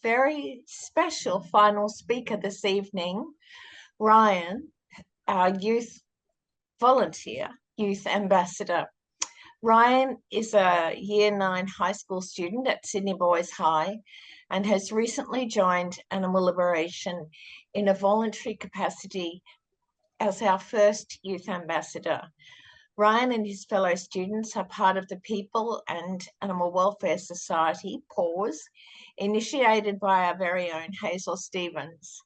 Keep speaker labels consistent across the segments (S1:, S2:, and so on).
S1: very special final speaker this evening, Ryan, our youth volunteer, youth ambassador. Ryan is a Year 9 high school student at Sydney Boys High and has recently joined Animal Liberation in a voluntary capacity as our first youth ambassador. Ryan and his fellow students are part of the People and Animal Welfare Society, PAWS, initiated by our very own Hazel Stevens.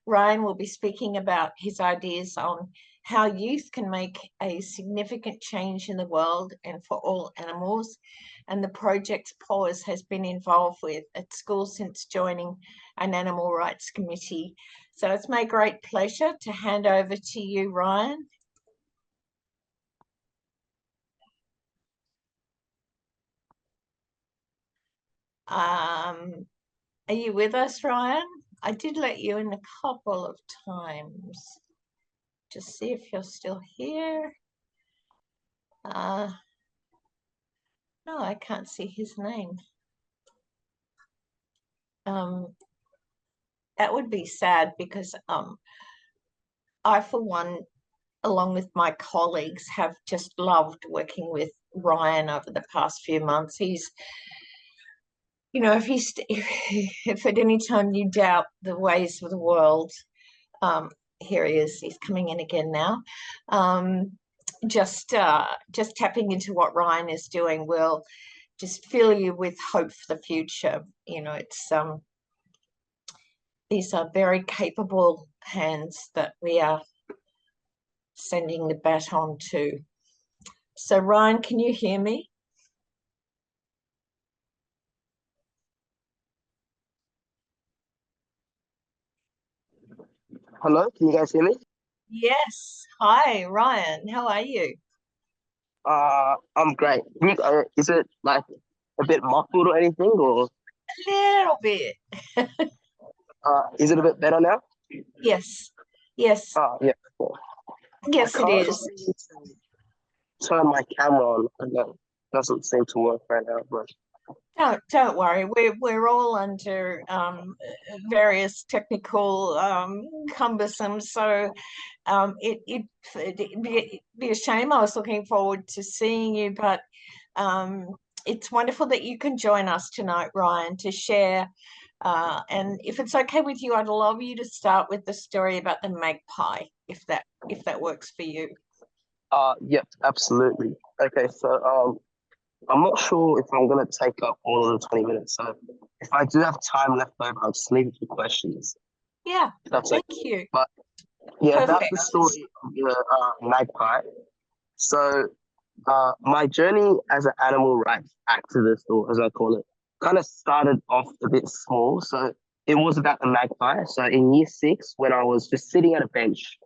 S1: Ryan will be speaking about his ideas on how youth can make a significant change in the world and for all animals, and the projects PAWS has been involved with at school since joining an animal rights committee. So it's my great pleasure to hand over to you, Ryan. Are you with us, Ryan? I did let you in a couple of times. Just see if you're still here. No, I can't see his name. That would be sad because I, for one, along with my colleagues, have just loved working with Ryan over the past few months. He's, you know, if at any time you doubt the ways of the world, here he is. He's coming in again now. Just tapping into what Ryan is doing will just fill you with hope for the future. You know, it's these are very capable hands that we are sending the baton to. So Ryan, can you hear me?
S2: Hello, can you guys hear me?
S1: Yes. Hi, Ryan. How are you?
S2: I'm great. Is it like a bit muffled or anything, or
S1: A little bit.
S2: is it a bit better now?
S1: Yes. Yes.
S2: Yeah.
S1: Yes,
S2: I
S1: it
S2: can't
S1: is.
S2: seem to turn my camera on. And that doesn't seem to work right now, but
S1: Don't worry. We're all under various technical cumbersome. So it'd be a shame. I was looking forward to seeing you, but it's wonderful that you can join us tonight, Ryan, to share. And if it's okay with you, I'd love you to start with the story about the magpie, if that works for you.
S2: yeah, absolutely. Okay, so I'm not sure if I'm gonna take up all of the 20 minutes. So if I do have time left over, I'll just leave it for questions.
S1: Yeah,
S2: That's
S1: thank
S2: okay.
S1: you.
S2: But yeah, that's
S1: Perfect.
S2: the story of the magpie. So my journey as an animal rights activist, or as I call it, kind of started off a bit small. So it was about the magpie. So in year 6, when I was just sitting at a bench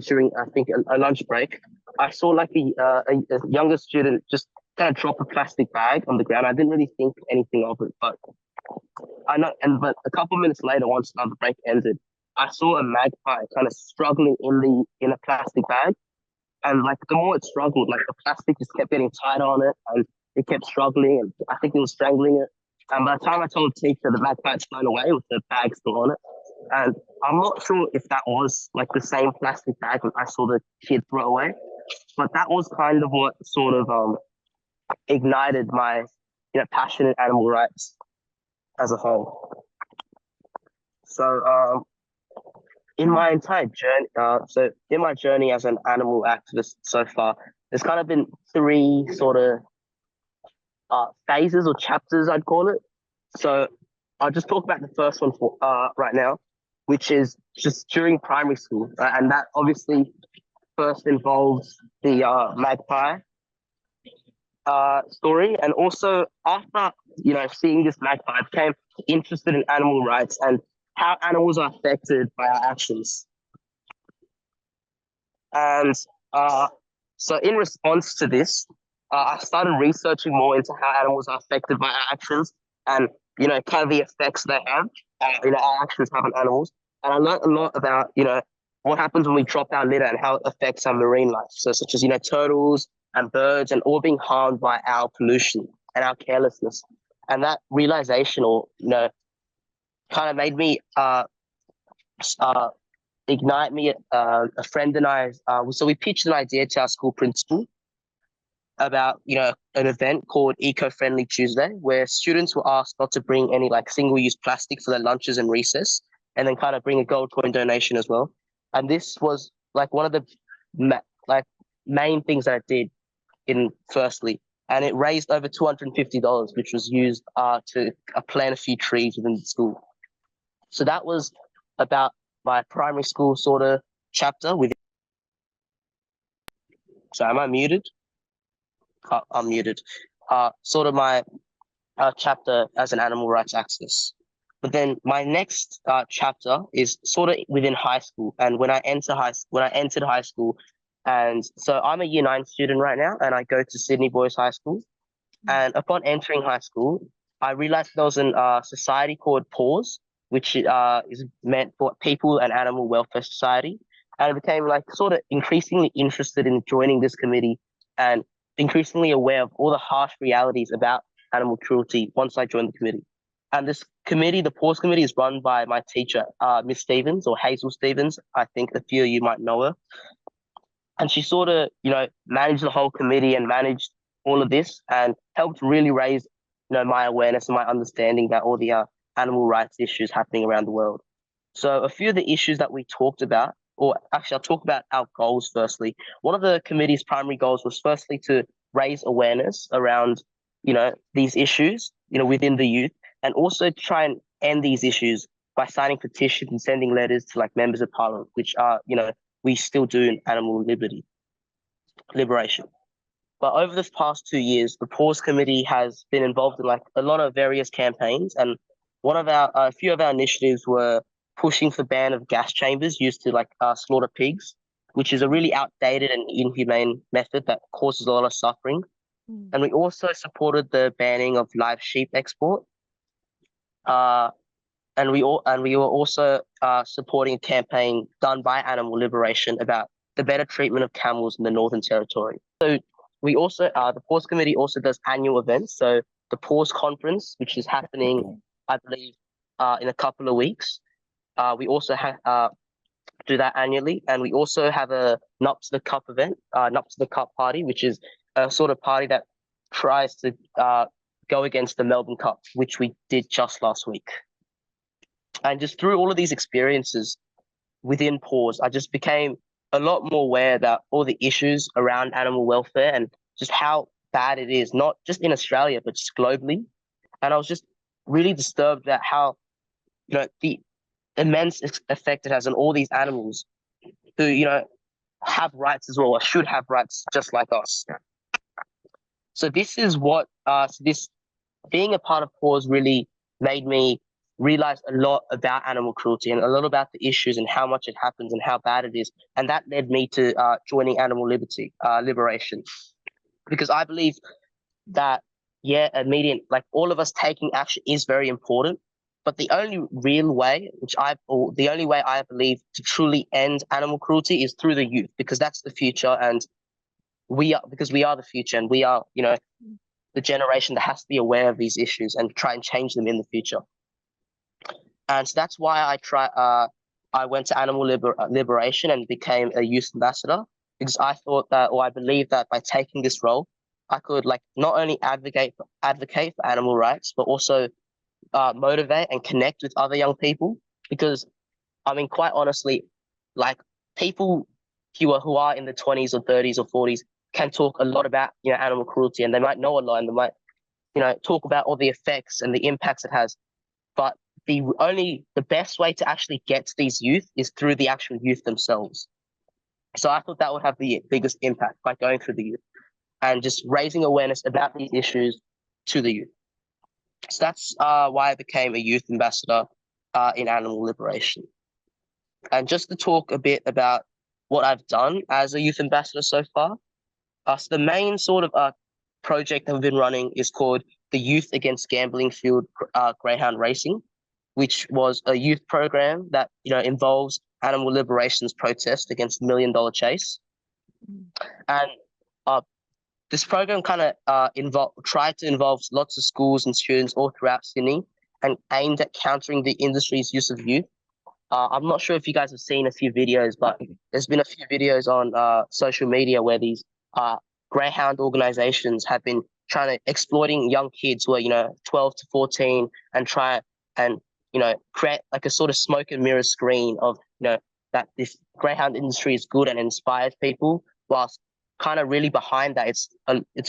S2: during, I think, a lunch break, I saw like a younger student just kind of drop a plastic bag on the ground. I didn't really think anything of it, but I know. But a couple minutes later, once the break ended, I saw a magpie kind of struggling in a plastic bag, and like the more it struggled, like the plastic just kept getting tighter on it, and it kept struggling, and I think it was strangling it. And by the time I told the teacher, the magpie's flown away with the bag still on it. And I'm not sure if that was like the same plastic bag that I saw the kid throw away, but that was kind of what sort of ignited my passion in animal rights as a whole. So in my entire journey, so in my journey as an animal activist so far, there's kind of been 3 sort of phases or chapters, I'd call it. So I'll just talk about the first one for right now, which is just during primary school, and that obviously first involves the magpie story, and also after seeing this magpie, I became interested in animal rights and how animals are affected by our actions. And so in response to this, I started researching more into how animals are affected by our actions and, kind of the effects they have, our actions have on animals. And I learned a lot about, what happens when we drop our litter and how it affects our marine life. So such as, turtles and birds and all being harmed by our pollution and our carelessness. And that realization or, kind of made me ignite me. A friend and I, so we pitched an idea to our school principal about an event called Eco-Friendly Tuesday, where students were asked not to bring any like single-use plastic for their lunches and recess, and then kind of bring a gold coin donation as well. And this was like one of the main things that I did in firstly, and it raised over $250, which was used to plant a few trees within the school. So that was about my primary school sort of chapter with. So am I muted? I'm muted. Sort of my chapter as an animal rights activist. But then my next chapter is sort of within high school, and when I entered high school, and so I'm a year 9 student right now, and I go to Sydney Boys High School. And upon entering high school, I realized there was a society called PAWS, which is meant for People and Animal Welfare Society, and I became like sort of increasingly interested in joining this committee and increasingly aware of all the harsh realities about animal cruelty once I joined the committee. And this committee, the PAWS committee, is run by my teacher, Miss Stevens, or Hazel Stevens. I think a few of you might know her. And she sort of, managed the whole committee and managed all of this and helped really raise, my awareness and my understanding about all the animal rights issues happening around the world. So a few of the issues that we talked about, or actually I'll talk about our goals firstly. One of the committee's primary goals was firstly to raise awareness around, these issues, within the youth, and also try and end these issues by signing petitions and sending letters to like members of parliament, which are, we still do in animal liberation. But over this past 2 years, the PAWS committee has been involved in like a lot of various campaigns, and a few of our initiatives were pushing for ban of gas chambers used to like slaughter pigs, which is a really outdated and inhumane method that causes a lot of suffering. And we also supported the banning of live sheep export. And we were also supporting a campaign done by Animal Liberation about the better treatment of camels in the Northern Territory. So we also the PAWS committee also does annual events. So the PAWS conference, which is happening, I believe, in a couple of weeks. We also do that annually, and we also have a Nup to the Cup event, Nup to the Cup party, which is a sort of party that tries to go against the Melbourne Cup, which we did just last week. And just through all of these experiences within PAWS, I just became a lot more aware about all the issues around animal welfare and just how bad it is, not just in Australia, but just globally. And I was just really disturbed at how, the immense effect it has on all these animals who, have rights as well, or should have rights just like us. So this is what, this being a part of PAWS really made me realize a lot about animal cruelty and a lot about the issues and how much it happens and how bad it is. And that led me to joining Animal Liberation, because I believe that, like all of us taking action is very important. But the only way I believe to truly end animal cruelty is through the youth, because that's the future, and we are the future, and we are, the generation that has to be aware of these issues and try and change them in the future. And so that's why I went to Animal Liberation and became a youth ambassador, because I thought that, or I believe that by taking this role, I could like not only advocate for animal rights, but also motivate and connect with other young people. Because I mean, quite honestly, like people who are in the 20s or 30s or 40s can talk a lot about animal cruelty, and they might know a lot, and they might talk about all the effects and the impacts it has. But the best way to actually get to these youth is through the actual youth themselves. So I thought that would have the biggest impact by going through the youth and just raising awareness about these issues to the youth. So that's why I became a youth ambassador in Animal Liberation. And just to talk a bit about what I've done as a youth ambassador so far. So the main sort of project that we've been running is called the Youth Against Gambling Field Greyhound Racing, which was a youth program that involves Animal Liberation's protest against the $1 Million Chase. And this program kind of tried to involve lots of schools and students all throughout Sydney, and aimed at countering the industry's use of youth. I'm not sure if you guys have seen a few videos, but there's been a few videos on social media where these greyhound organizations have been trying to exploiting young kids who are 12 to 14 and try and create like a sort of smoke and mirror screen of that this greyhound industry is good and inspires people, whilst kind of really behind that it's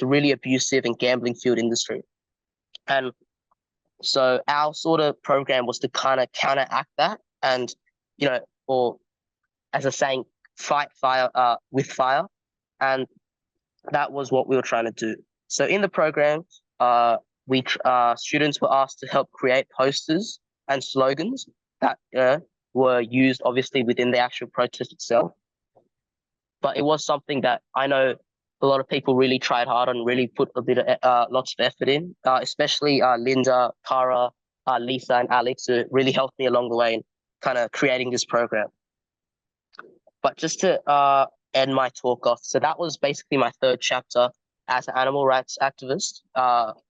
S2: a really abusive and gambling fueled industry. And so our sort of program was to kind of counteract that and, or as a saying, fight fire with fire. And that was what we were trying to do. So in the program, students were asked to help create posters and slogans that were used obviously within the actual protest itself. But it was something that I know a lot of people really tried hard and really put a bit of lots of effort in, especially Linda, Cara, Lisa, and Alex, who really helped me along the way in kind of creating this program. But just to end my talk off, so that was basically my third chapter as an animal rights activist,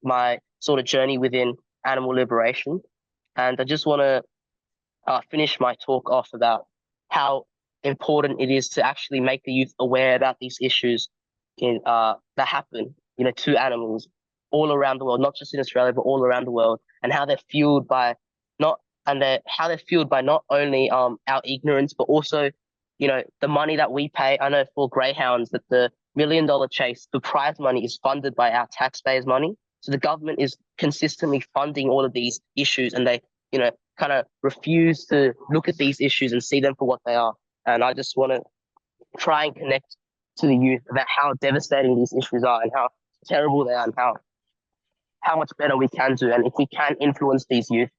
S2: my sort of journey within animal liberation. And I just want to finish my talk off about how important it is to actually make the youth aware about these issues that happen, to animals all around the world, not just in Australia, but all around the world, and how they're fueled by not only our ignorance, but also, the money that we pay. I know for greyhounds that the $1 million chase, the prize money is funded by our taxpayers' money. So the government is consistently funding all of these issues, and they, kind of refuse to look at these issues and see them for what they are. And I just want to try and connect to the youth about how devastating these issues are and how terrible they are and how much better we can do. And if we can influence these youth,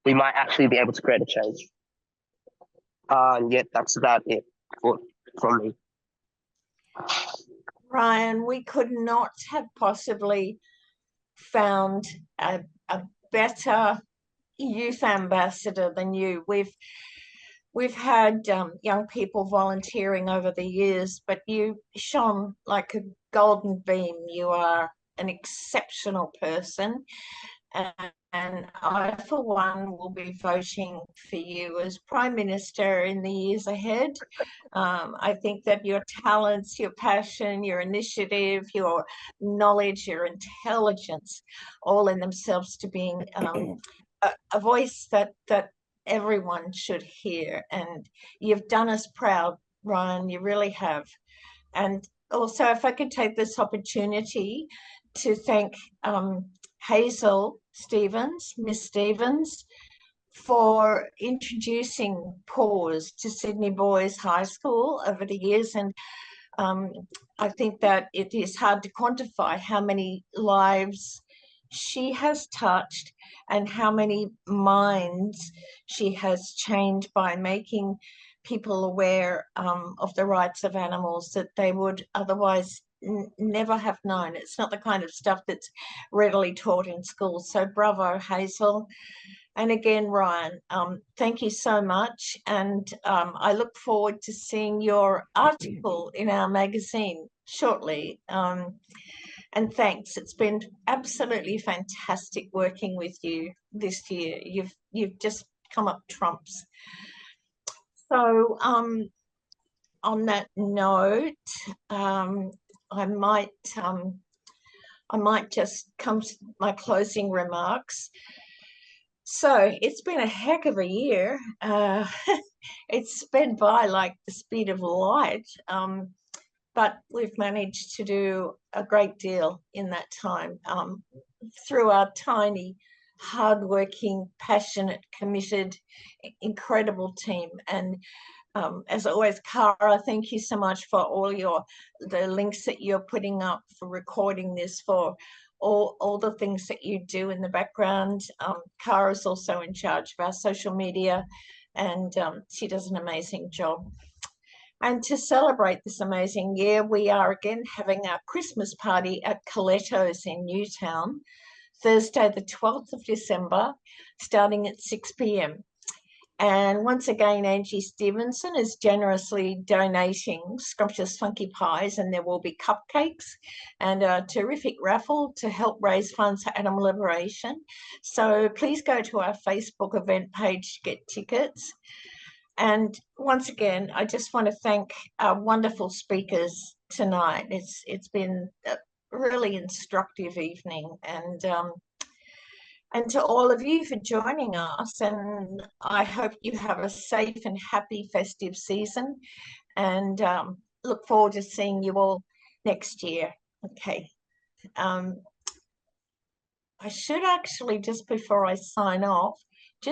S2: we might actually be able to create a change. Yeah, that's about it from me.
S1: Ryan, we could not have possibly found a better youth ambassador than you. We've had young people volunteering over the years, but you shone like a golden beam. You are an exceptional person, and I, for one, will be voting for you as Prime Minister in the years ahead. I think that your talents, your passion, your initiative, your knowledge, your intelligence, all in themselves to being a voice that everyone should hear. And you've done us proud, Ryan, you really have. And also, if I could take this opportunity to thank Hazel Stevens, Miss Stevens, for introducing PAWS to Sydney Boys High School over the years. And I think that it is hard to quantify how many lives she has touched and how many minds she has changed by making people aware of the rights of animals that they would otherwise never have known. It's not the kind of stuff that's readily taught in schools. So bravo, Hazel. And again, Ryan, thank you so much. And I look forward to seeing your article in our magazine shortly. And thanks. It's been absolutely fantastic working with you this year. You've just come up trumps. So on that note, I might just come to my closing remarks. So it's been a heck of a year. It's sped by like the speed of light, but we've managed to do a great deal in that time through our tiny, hardworking, passionate, committed, incredible team. And as always, Cara, thank you so much for all the links that you're putting up, for recording this, for all the things that you do in the background. Cara's also in charge of our social media, and she does an amazing job. And to celebrate this amazing year, we are again having our Christmas party at Coletto's in Newtown, Thursday the 12th of December, starting at 6 p.m. And once again, Angie Stevenson is generously donating scrumptious funky pies, and there will be cupcakes and a terrific raffle to help raise funds for animal liberation. So please go to our Facebook event page to get tickets. And once again, I just want to thank our wonderful speakers tonight. It's been a really instructive evening, and to all of you for joining us. And I hope you have a safe and happy festive season, and look forward to seeing you all next year. Okay. I should actually, just before I sign off,